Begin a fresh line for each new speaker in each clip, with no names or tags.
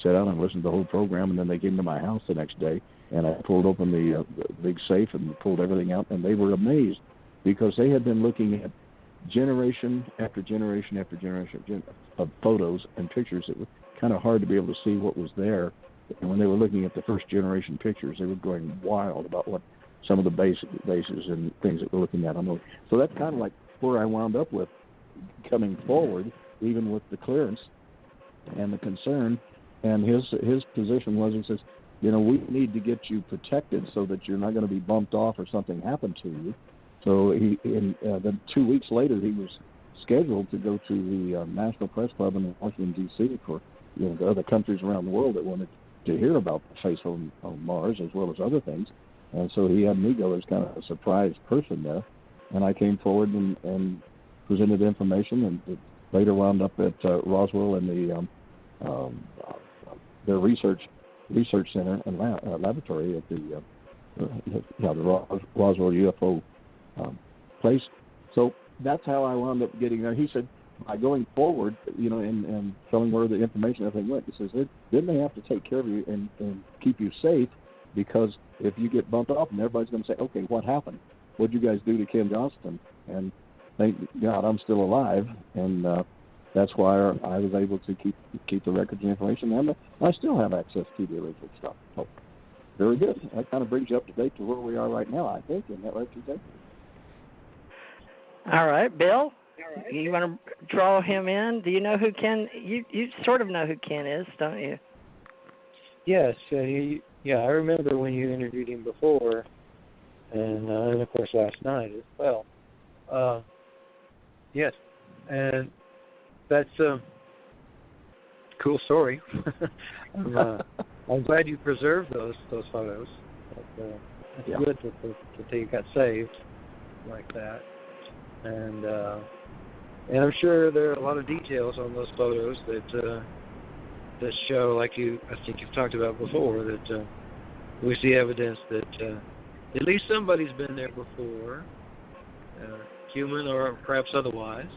sat down and listened to the whole program, and then they came to my house the next day, and I pulled open the big safe and pulled everything out, and they were amazed because they had been looking at generation after generation after generation of photos and pictures. It was kind of hard to be able to see what was there. And when they were looking at the first generation pictures, they were going wild about what some of the bases and things that we're looking at. So that's kind of like where I wound up with coming forward, even with the clearance and the concern. And his position was, he says, we need to get you protected so that you're not going to be bumped off or something happened to you. So then 2 weeks later, he was scheduled to go to the National Press Club in Washington, D.C. for the other countries around the world that wanted to hear about the face on Mars as well as other things. And so he had me go as kind of a surprise person there. And I came forward and presented information, and it later wound up at Roswell in their research center and laboratory at the Roswell UFO place. So that's how I wound up getting there. He said, by going forward, and showing where the information, everything went, he says, then they have to take care of you and keep you safe, because if you get bumped off, and everybody's going to say, okay, what happened? What did you guys do to Ken Johnston? And thank God I'm still alive, and that's why I was able to keep the records and information, and I still have access to the original stuff. So, very good. That kind of brings you up to date to where we are right now, I think. Isn't that right, TJ?
All right, Bill, you want to draw him in? Do you know who Ken? You sort of know who Ken is, don't you?
Yes. I remember when you interviewed him before, and of course last night as well. Yes, and that's a cool story. I'm glad you preserved those photos. It's good that they got saved like that. And I'm sure there are a lot of details on those photos that show, like I think you've talked about before, that we see evidence that at least somebody's been there before, human or perhaps otherwise,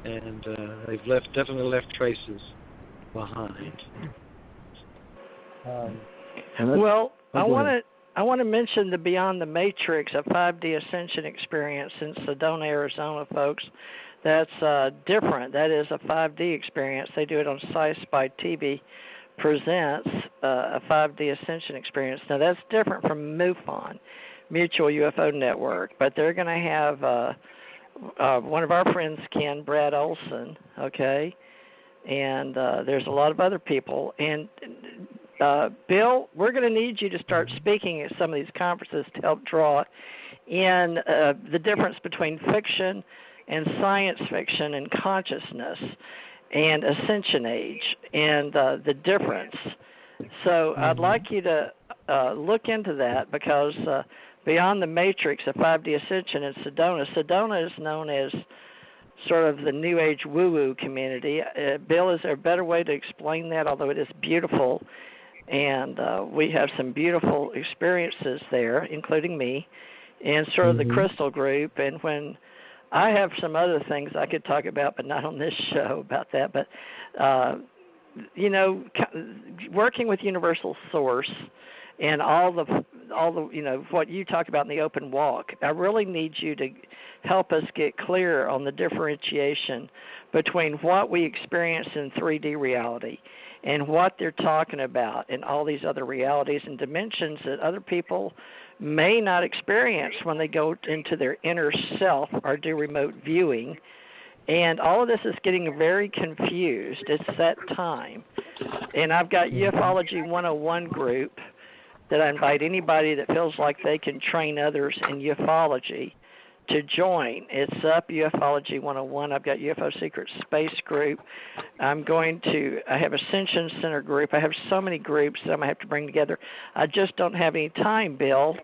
and they've definitely left traces behind.
I want to mention the Beyond the Matrix, a 5D Ascension experience in Sedona, Arizona, folks. That's different. That is a 5D experience. They do it on Sci-Fi TV Presents, a 5D Ascension experience. Now, that's different from MUFON, Mutual UFO Network, but they're going to have one of our friends, Ken, Brad Olson, okay? And there's a lot of other people. And Bill, we're going to need you to start speaking at some of these conferences to help draw in the difference between fiction and science fiction and consciousness and Ascension Age and the difference. So I'd like you to look into that, because Beyond the Matrix, a 5D Ascension in Sedona. Sedona is known as sort of the New Age woo-woo community. Bill, is there a better way to explain that, although it is beautiful? And we have some beautiful experiences there, including me, and sort of the Crystal Group. And when I have some other things I could talk about, but not on this show about that. But, working with Universal Source and all the what you talk about in the open walk, I really need you to help us get clear on the differentiation between what we experience in 3D reality and what they're talking about in all these other realities and dimensions that other people may not experience when they go into their inner self or do remote viewing. And all of this is getting very confused. It's that time. And I've got Ufology 101 group that I invite anybody that feels like they can train others in ufology to join. It's up, Ufology 101. I've got UFO Secret Space group. I have Ascension Center group. I have so many groups that I'm going to have to bring together. I just don't have any time, Bill.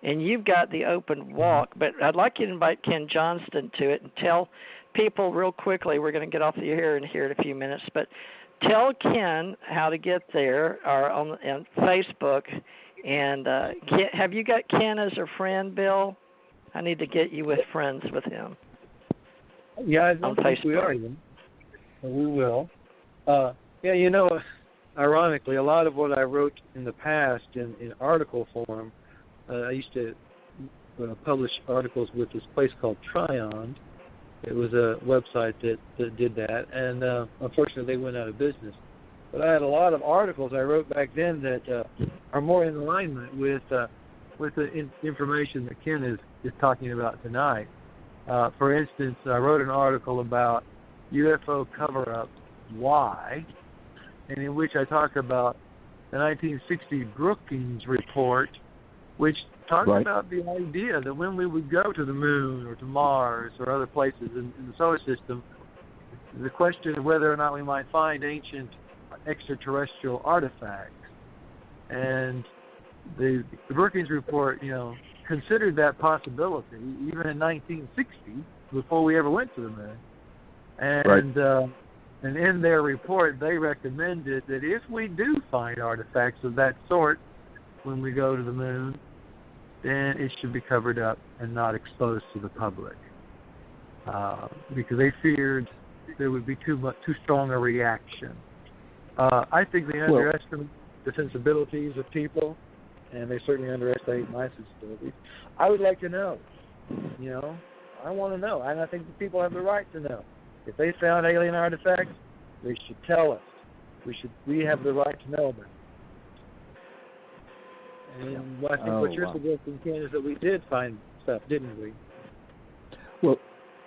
And you've got the open walk. But I'd like you to invite Ken Johnston to it and tell people real quickly, we're going to get off the air in here in a few minutes, but tell Ken how to get there or on Facebook. And have you got Ken as a friend, Bill? I need to get you with friends with him.
Yeah, I don't think we are even. We will. ironically, a lot of what I wrote in the past in article form, I used to publish articles with this place called Tryon. It was a website that did that, and unfortunately they went out of business. But I had a lot of articles I wrote back then that are more in alignment with the information that Ken is talking about tonight. For instance, I wrote an article about UFO cover-ups, why, and in which I talk about the 1960 Brookings report, which talked about the idea that when we would go to the moon or to Mars or other places in the solar system, the question of whether or not we might find ancient extraterrestrial artifacts. And the Brookings report, considered that possibility even in 1960, before we ever went to the moon. And in their report, they recommended that if we do find artifacts of that sort when we go to the moon, then it should be covered up and not exposed to the public, because they feared there would be too strong a reaction. I think they underestimate the sensibilities of people, and they certainly underestimate my sensibilities. I would like to know. I want to know, and I think the people have the right to know. If they found alien artifacts, they should tell us. We have the right to know about it. And I think what you're suggesting, Ken, is that we did find stuff, didn't we?
Well,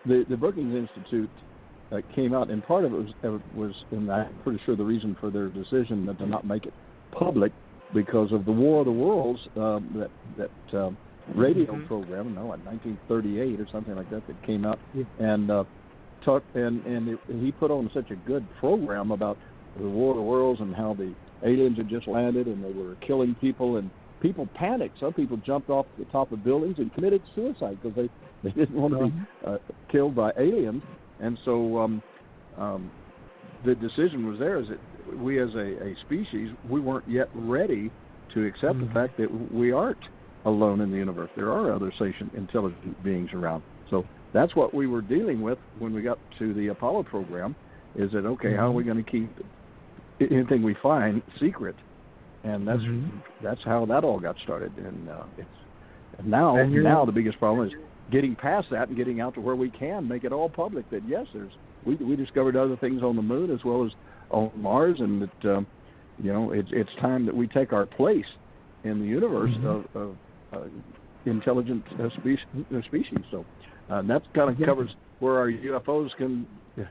the Brookings Institute came out, and part of it was, and I'm pretty sure the reason for their decision to not make it public, because of the War of the Worlds, that radio program, in 1938 or something like that came out, and he put on such a good program about the War of the Worlds and how the aliens had just landed and they were killing people, and people panicked. Some people jumped off the top of buildings and committed suicide because they didn't want to be killed by aliens. And so the decision was there is that we as a species, we weren't yet ready to accept the fact that we aren't alone in the universe. There are other intelligent beings around. So that's what we were dealing with when we got to the Apollo program, is that, okay, how are we going to keep anything we find secret? And that's how that all got started. And now the biggest problem is getting past that and getting out to where we can make it all public. That yes, we discovered other things on the moon as well as on Mars, and that it's time that we take our place in the universe of intelligent species. So that kind of covers where our UFOs can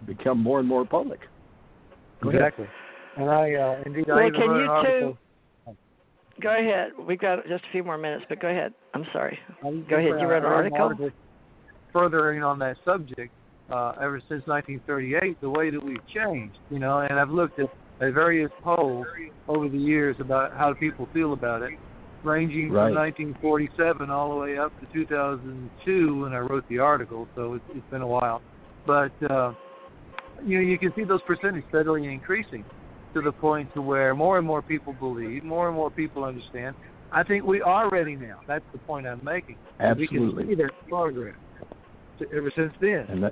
become more and more public.
Exactly. And indeed,
well,
I even
can
wrote
you
an article.
Go ahead. We've got just a few more minutes, but go ahead. I'm sorry. Go ahead. You read an article?
Furthering on that subject, ever since 1938, the way that we've changed, and I've looked at various polls over the years about how people feel about it, ranging from 1947 all the way up to 2002 when I wrote the article, so it's been a while. But, you can see those percentages steadily increasing to the point to where more and more people believe, more and more people understand. I think we are ready now. That's the point I'm making.
Absolutely.
We can see their progress ever since then.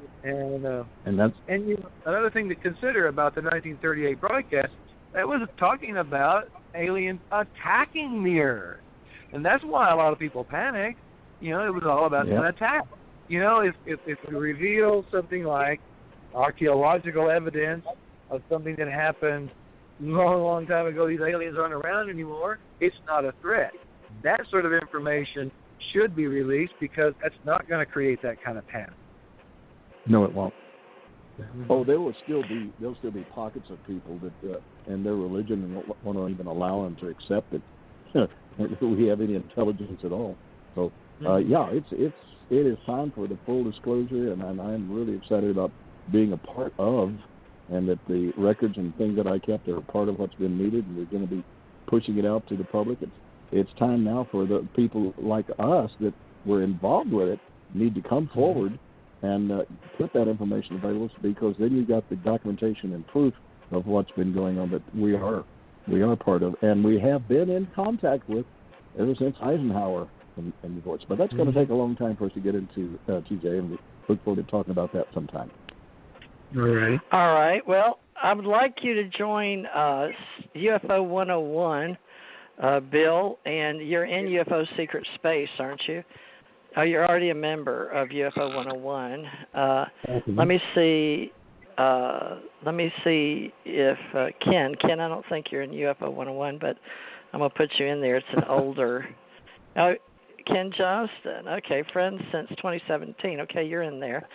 Another thing to consider about the 1938 broadcast, that was talking about aliens attacking the Earth. And that's why a lot of people panicked. It was all about an attack. If we reveal something like archaeological evidence of something that happened a long, long time ago, these aliens aren't around anymore, it's not a threat. That sort of information should be released because that's not going to create that kind of panic.
No, it won't. Oh, there'll still be pockets of people that and their religion won't even allow them to accept it. We have any intelligence at all. So it is time for the full disclosure, and I'm really excited about being a part of, and that the records and things that I kept are part of what's been needed, and we're going to be pushing it out to the public. It's time now for the people like us that were involved with it need to come forward and put that information available, because then you've got the documentation and proof of what's been going on that we are part of, and we have been in contact with ever since Eisenhower and reports. But that's going to take a long time for us to get into, TJ, and we look forward to talking about that sometime.
All right.
All right. Well, I would like you to join UFO 101, Bill, and you're in UFO Secret Space, aren't you? Oh, you're already a member of UFO 101. Let me see. Let me see if Ken, I don't think you're in UFO 101, but I'm going to put you in there. It's an older. Oh, Ken Johnston. Okay, friends since 2017. Okay, you're in there.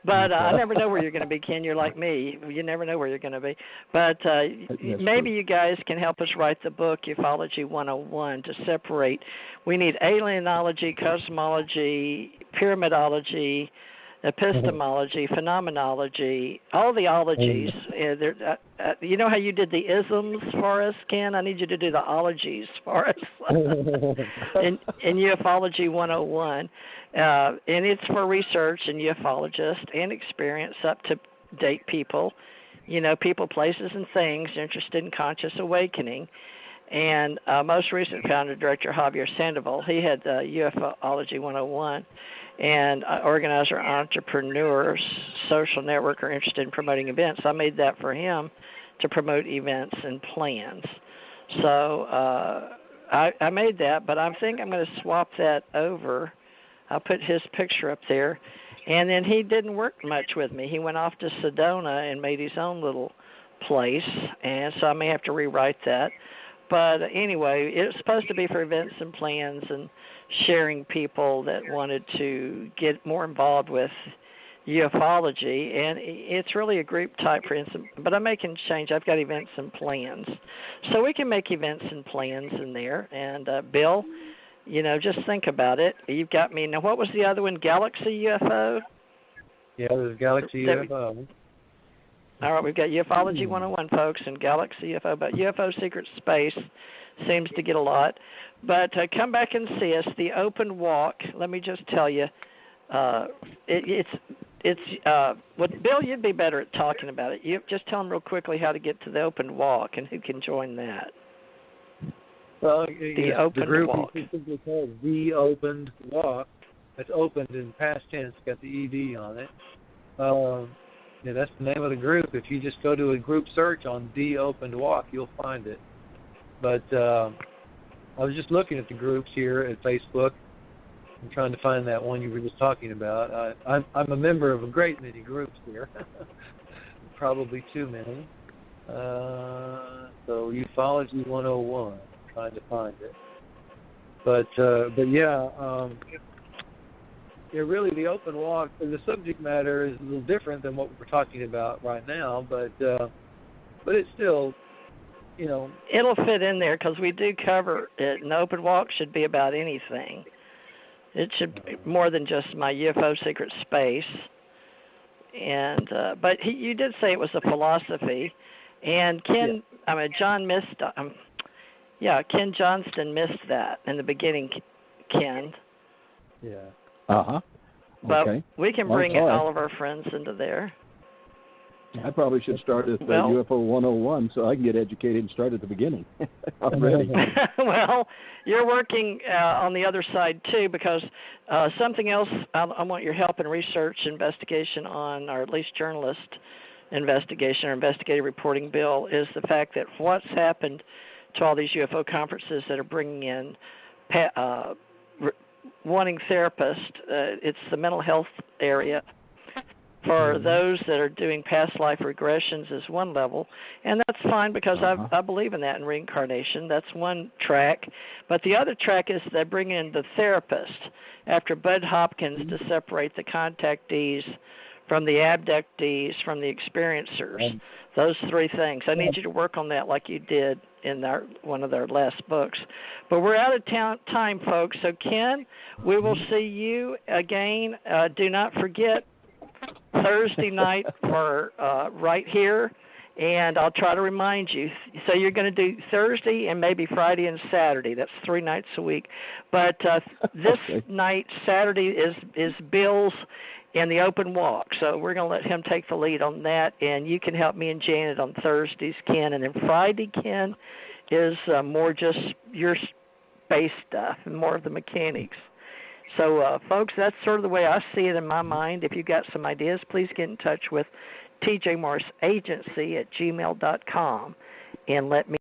But I never know where you're going to be, Ken. You're like me. You never know where you're going to be. But maybe you guys can help us write the book, Ufology 101, to separate. We need alienology, cosmology, pyramidology, epistemology, phenomenology, all the ologies. You know how you did the isms for us, Ken? I need you to do the ologies for us in Ufology 101. And it's for research and ufologists and experience up-to-date people, people, places, and things interested in conscious awakening. And most recent founder, Director Javier Sandoval, he had Ufology 101. And organizer, entrepreneurs, social networker interested in promoting events. I made that for him to promote events and plans. So I made that, but I think I'm going to swap that over. I'll put his picture up there. And then he didn't work much with me. He went off to Sedona and made his own little place, and so I may have to rewrite that. But anyway, it's supposed to be for events and plans and sharing people that wanted to get more involved with ufology, and it's really a group type, for instance, but I'm making change. I've got events and plans. So we can make events and plans in there. And Bill, just think about it. You've got me. Now, what was the other one? Galaxy UFO?
Yeah, there's Galaxy UFO.
All right, we've got Ufology 101, folks, and Galaxy UFO, but UFO Secret Space seems to get a lot. But come back and see us. The Open Walk, let me just tell you, it's Bill, you'd be better at talking about it. You just tell them real quickly how to get to the Open Walk and who can join that.
Well,
the
group
Walk.
is simply called The Opened Walk. It's opened in past tense, got the ED on it. That's the name of the group. If you just go to a group search on The Opened Walk, you'll find it. But I was just looking at the groups here at Facebook. I'm trying to find that one you were just talking about. I'm a member of a great many groups here, probably too many. So Ufology 101, trying to find it. But really the open walk, the subject matter is a little different than what we're talking about right now, but it's still,
It'll fit in there because we do cover it. An open walk should be about anything. It should be more than just my UFO Secret Space. And but you did say it was a philosophy, and Ken Johnston missed that in the beginning. Ken.
Yeah.
Uh-huh.
But
okay.
we can bring all of our friends into there.
I probably should start at UFO 101 so I can get educated and start at the beginning. I'm ready.
Well, you're working on the other side, too, because something else I want your help in research, investigation on, or at least journalist investigation or investigative reporting, Bill, is the fact that what's happened to all these UFO conferences that are bringing in wanting therapists. It's the mental health area. For those that are doing past life regressions is one level, and that's fine because I believe in that in reincarnation. That's one track. But the other track is they bring in the therapist after Bud Hopkins to separate the contactees from the abductees from the experiencers. Those three things. I need you to work on that like you did in one of their last books. But we're out of time, folks. So, Ken, we will see you again. Do not forget Thursday night for right here, and I'll try to remind you. So you're going to do Thursday and maybe Friday and Saturday. That's 3 nights a week. But this night, Saturday, is Bill's in the open walk. So we're going to let him take the lead on that, and you can help me and Janet on Thursdays, Ken. And then Friday, Ken, is more just your space stuff and more of the mechanics. So, folks, that's sort of the way I see it in my mind. If you've got some ideas, please get in touch with tjmorrisagency@gmail.com and let me